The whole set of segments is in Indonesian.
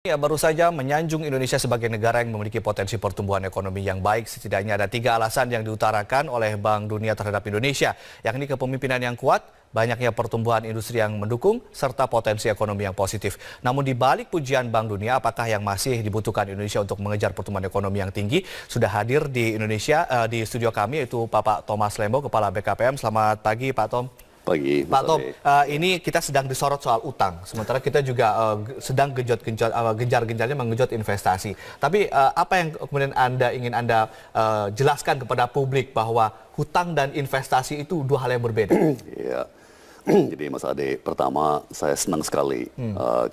Ya, baru saja menyanjung Indonesia sebagai negara yang memiliki potensi pertumbuhan ekonomi yang baik. Setidaknya ada 3 alasan yang diutarakan oleh Bank Dunia terhadap Indonesia, yakni kepemimpinan yang kuat, banyaknya pertumbuhan industri yang mendukung, serta potensi ekonomi yang positif. Namun di balik pujian Bank Dunia, apakah yang masih dibutuhkan Indonesia untuk mengejar pertumbuhan ekonomi yang tinggi? Sudah hadir di Indonesia, di studio kami, yaitu Bapak Thomas Lembo, Kepala BKPM. Selamat pagi, Pak Tom. Pagi, Pak Tom, ini kita sedang disorot soal utang, sementara kita juga sedang gencar-gencarnya menggenjot investasi. Tapi apa yang kemudian ingin Anda jelaskan kepada publik bahwa hutang dan investasi itu dua hal yang berbeda? Iya. Jadi Mas Ade, pertama saya senang sekali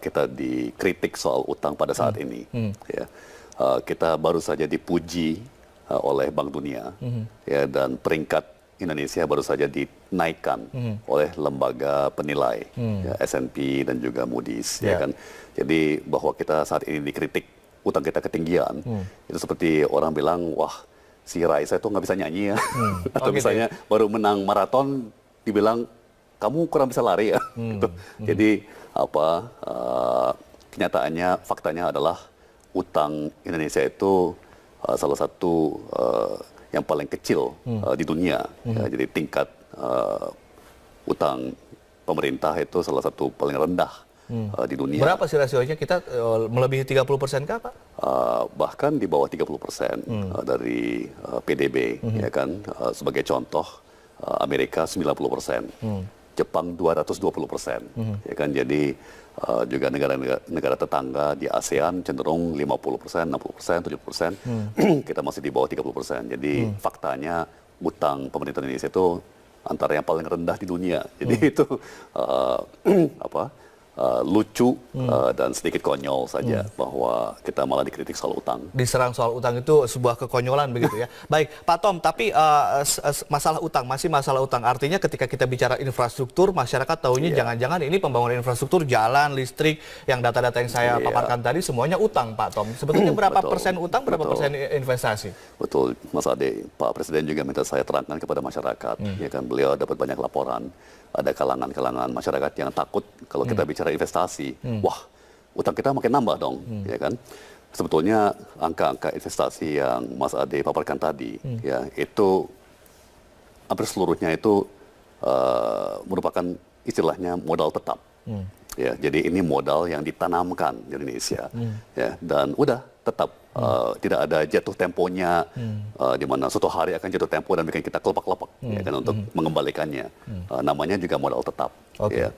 kita dikritik soal utang pada saat ini. Ya. Kita baru saja dipuji oleh Bank Dunia, ya, dan peringkat Indonesia baru saja dinaikkan oleh lembaga penilai, ya, S&P dan juga Moody's, ya kan. Jadi bahwa kita saat ini dikritik utang kita ketinggian, itu seperti orang bilang, wah si Raisa itu nggak bisa nyanyi ya, atau misalnya baru menang maraton dibilang kamu kurang bisa lari ya. Gitu. Jadi kenyataannya, faktanya adalah utang Indonesia itu salah satu yang paling kecil di dunia. Ya, jadi tingkat utang pemerintah itu salah satu paling rendah di dunia. Berapa sih rasionya? Kita melebihi 30% kah, Pak? Bahkan di bawah 30% dari PDB. Ya kan? Sebagai contoh, Amerika 90%. Jepang 220%. Ya kan? Jadi juga negara tetangga di ASEAN cenderung 50%, 60%, 70%. Kita masih di bawah 30%. Jadi faktanya utang pemerintah Indonesia itu antara yang paling rendah di dunia. Jadi itu lucu dan sedikit konyol saja bahwa kita malah dikritik soal utang. Diserang soal utang itu sebuah kekonyolan begitu ya. Baik, Pak Tom, tapi masalah utang, masih masalah utang. Artinya ketika kita bicara infrastruktur, masyarakat tahunya jangan-jangan ini pembangunan infrastruktur, jalan, listrik, yang data-data yang saya paparkan tadi semuanya utang, Pak Tom. Sebetulnya berapa persen utang, berapa persen investasi? Betul, Mas Ade. Pak Presiden juga minta saya terangkan kepada masyarakat. Ya kan, beliau dapat banyak laporan. Ada kalangan-kalangan masyarakat yang takut kalau kita bicara investasi. Wah, utang kita makin nambah dong, ya kan? Sebetulnya angka-angka investasi yang Mas Ade paparkan tadi, ya itu hampir seluruhnya itu merupakan istilahnya modal tetap. Ya, jadi ini modal yang ditanamkan di Indonesia, ya, dan udah tetap tidak ada jatuh temponya di mana suatu hari akan jatuh tempo dan bikin kita kelepak-kelepak, ya kan, untuk mengembalikannya. Namanya juga modal tetap. Ya.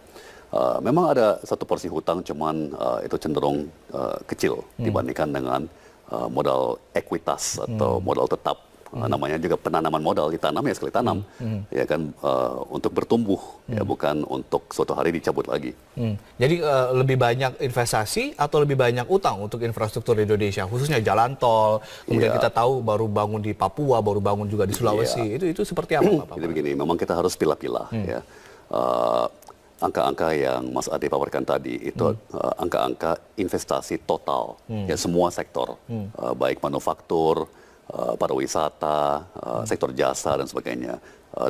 Memang ada satu porsi hutang, cuman itu cenderung kecil dibandingkan dengan modal ekuitas atau modal tetap. Namanya juga penanaman modal, ditanam ya sekali tanam, ya kan, untuk bertumbuh, ya bukan untuk suatu hari dicabut lagi. Jadi lebih banyak investasi atau lebih banyak utang untuk infrastruktur di Indonesia, khususnya jalan tol, kemudian kita tahu baru bangun di Papua, baru bangun juga di Sulawesi, itu seperti apa, Pak? Jadi begini, memang kita harus pilah-pilah, ya. Angka-angka yang Mas Ade paparkan tadi itu angka-angka investasi total, ya semua sektor, baik manufaktur, pariwisata, sektor jasa dan sebagainya,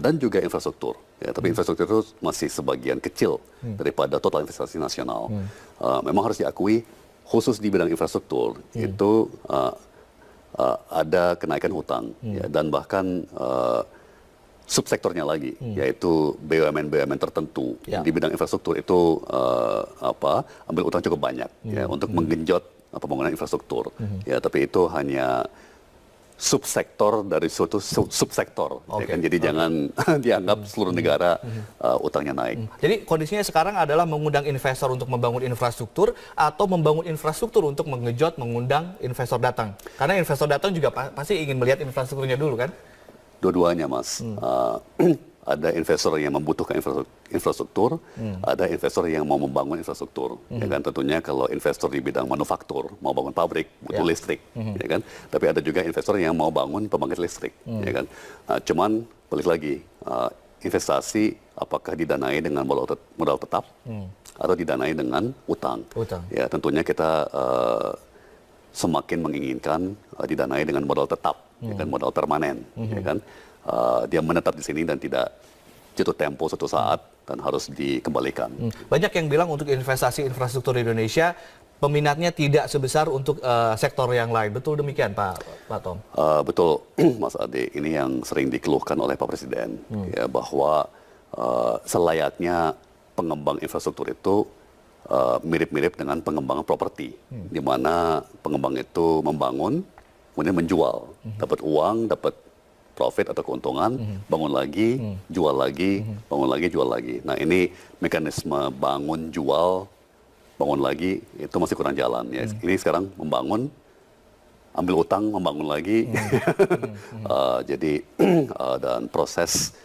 dan juga infrastruktur. Ya, tapi infrastruktur itu masih sebagian kecil daripada total investasi nasional. Memang harus diakui, khusus di bidang infrastruktur itu ada kenaikan hutang, ya, dan bahkan subsektornya lagi, yaitu BUMN tertentu di bidang infrastruktur itu ambil utang cukup banyak, ya, untuk menggenjot pembangunan infrastruktur. Ya, tapi itu hanya subsektor dari suatu subsektor, ya kan? Jadi jangan dianggap seluruh negara utangnya naik. Jadi kondisinya sekarang adalah mengundang investor untuk membangun infrastruktur atau membangun infrastruktur untuk mengundang investor datang. Karena investor datang juga pasti ingin melihat infrastrukturnya dulu kan? Dua-duanya, Mas. Ada investor yang membutuhkan infrastruktur, ada investor yang mau membangun infrastruktur. Ya kan, tentunya kalau investor di bidang manufaktur mau bangun pabrik butuh listrik, ya kan. Tapi ada juga investor yang mau bangun pembangkit listrik, ya kan. Cuman balik lagi, investasi apakah didanai dengan modal tetap atau didanai dengan utang? Ya, tentunya kita semakin menginginkan didanai dengan modal tetap, ya kan, modal permanen, ya kan. Dia menetap di sini dan tidak jatuh tempo suatu saat dan harus dikembalikan. Banyak yang bilang untuk investasi infrastruktur di Indonesia peminatnya tidak sebesar untuk sektor yang lain. Betul demikian, Pak Tom? Betul, Mas Ade. Ini yang sering dikeluhkan oleh Pak Presiden, ya, bahwa selayaknya pengembang infrastruktur itu mirip-mirip dengan pengembangan properti, di mana pengembang itu membangun, kemudian menjual, dapat uang, dapat profit atau keuntungan, bangun lagi, jual lagi, bangun lagi, jual lagi. Nah, ini mekanisme bangun, jual, bangun lagi itu masih kurang jalan. Ya. Ini sekarang membangun, ambil utang, membangun lagi. Jadi dan proses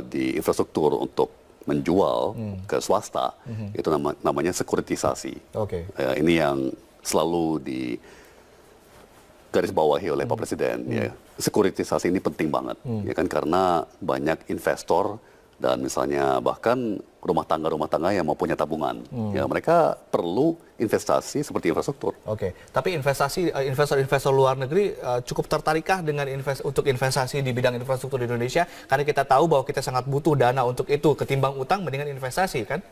di infrastruktur untuk menjual ke swasta itu namanya sekuritisasi. Ini yang selalu digarisbawahi oleh Pak Presiden. Ya. Sekuritisasi ini penting banget, ya kan, karena banyak investor dan misalnya bahkan rumah tangga yang mau punya tabungan, ya mereka perlu investasi seperti infrastruktur. Tapi investor luar negeri cukup tertarikkah dengan untuk investasi di bidang infrastruktur di Indonesia? Karena kita tahu bahwa kita sangat butuh dana untuk itu, ketimbang utang mendingan investasi, kan?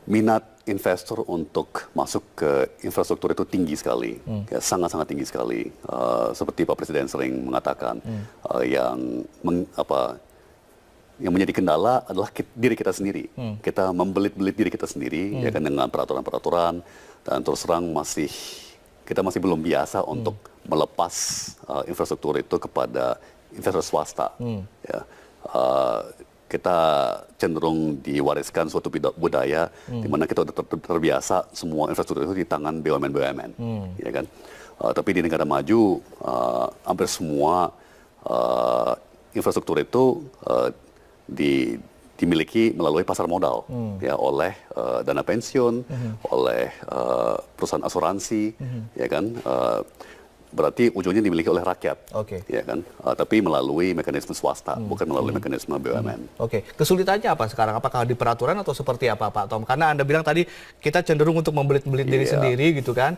Minat investor untuk masuk ke infrastruktur itu tinggi sekali, ya, sangat-sangat tinggi sekali. Seperti Pak Presiden sering mengatakan, yang menjadi kendala adalah diri kita sendiri. Kita membelit-belit diri kita sendiri, ya kan, dengan peraturan-peraturan, dan terus terang kita masih belum biasa untuk melepas infrastruktur itu kepada investor swasta. Ya. Kita cenderung diwariskan suatu budaya di mana kita sudah terbiasa semua infrastruktur itu di tangan BUMN, ya kan. Tapi di negara maju hampir semua infrastruktur itu dimiliki melalui pasar modal, ya, oleh dana pensiun, oleh perusahaan asuransi, ya kan. Berarti ujungnya dimiliki oleh rakyat, ya kan. Tapi melalui mekanisme swasta, bukan melalui mekanisme BUMN. Kesulitannya apa sekarang? Apakah di peraturan atau seperti apa, Pak Tom? Karena Anda bilang tadi kita cenderung untuk membelit-belit diri sendiri, gitu kan.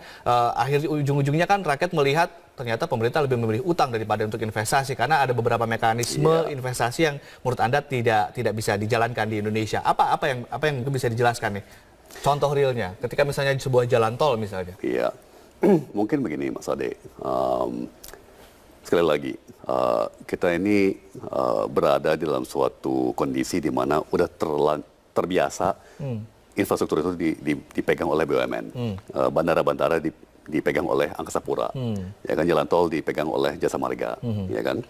Akhirnya ujung-ujungnya kan rakyat melihat ternyata pemerintah lebih memilih utang daripada untuk investasi, karena ada beberapa mekanisme investasi yang menurut Anda tidak bisa dijalankan di Indonesia. Apa yang mungkin bisa dijelaskan nih? Contoh realnya, ketika misalnya di sebuah jalan tol misalnya. Iya. Mungkin begini, Mas Ade, sekali lagi kita ini berada dalam suatu kondisi di mana udah terbiasa infrastruktur itu dipegang oleh BUMN, bandara-bandara dipegang oleh Angkasa Pura, ya kan, jalan tol dipegang oleh Jasa Marga, ya kan.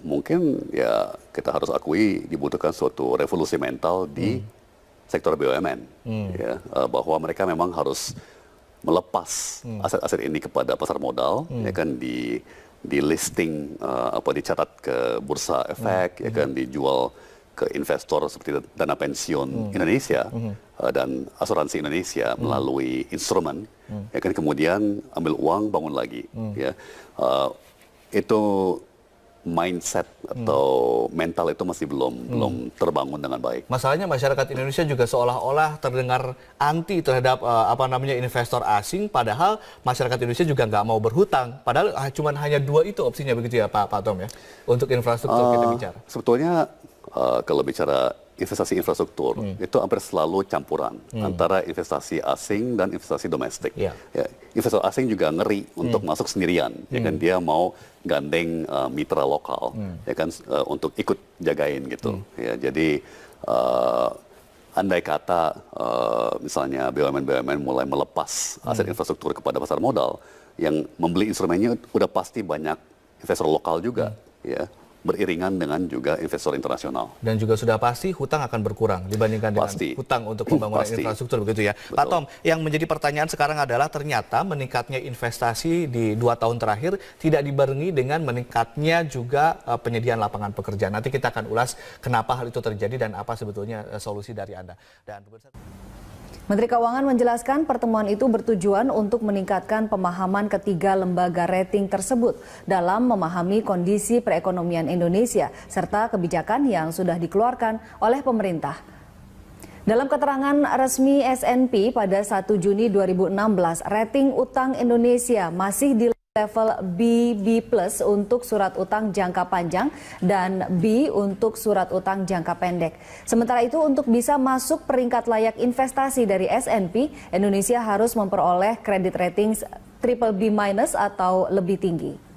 Mungkin ya kita harus akui dibutuhkan suatu revolusi mental di sektor BUMN, ya, bahwa mereka memang harus melepas aset-aset ini kepada pasar modal, ya kan, di listing, dicatat ke bursa efek, ya kan, dijual ke investor seperti dana pensiun Indonesia dan asuransi Indonesia melalui instrumen, ya kan, kemudian ambil uang, bangun lagi, ya. Itu mindset atau mental itu masih belum terbangun dengan baik. Masalahnya masyarakat Indonesia juga seolah-olah terdengar anti terhadap investor asing, padahal masyarakat Indonesia juga nggak mau berhutang. Padahal cuma hanya dua itu opsinya, begitu ya Pak Tom ya, untuk infrastruktur kita bicara. Sebetulnya kalau bicara investasi infrastruktur itu hampir selalu campuran antara investasi asing dan investasi domestik. Ya, investor asing juga ngeri untuk masuk sendirian, ya kan, dia mau gandeng mitra lokal, ya kan, untuk ikut jagain gitu. Ya, jadi andai kata misalnya BUMN mulai melepas aset infrastruktur kepada pasar modal, yang membeli instrumennya udah pasti banyak investor lokal juga, ya, beriringan dengan juga investor internasional. Dan juga sudah pasti hutang akan berkurang dibandingkan dengan hutang untuk pembangunan infrastruktur, begitu ya. Betul. Pak Tom, yang menjadi pertanyaan sekarang adalah ternyata meningkatnya investasi di 2 tahun terakhir tidak dibarengi dengan meningkatnya juga penyediaan lapangan pekerjaan. Nanti kita akan ulas kenapa hal itu terjadi dan apa sebetulnya solusi dari Anda. Dan Menteri Keuangan menjelaskan pertemuan itu bertujuan untuk meningkatkan pemahaman ketiga lembaga rating tersebut dalam memahami kondisi perekonomian Indonesia serta kebijakan yang sudah dikeluarkan oleh pemerintah. Dalam keterangan resmi S&P pada 1 Juni 2016, rating utang Indonesia masih di level BB+ untuk surat utang jangka panjang dan B untuk surat utang jangka pendek. Sementara itu untuk bisa masuk peringkat layak investasi dari S&P, Indonesia harus memperoleh kredit rating BBB- atau lebih tinggi.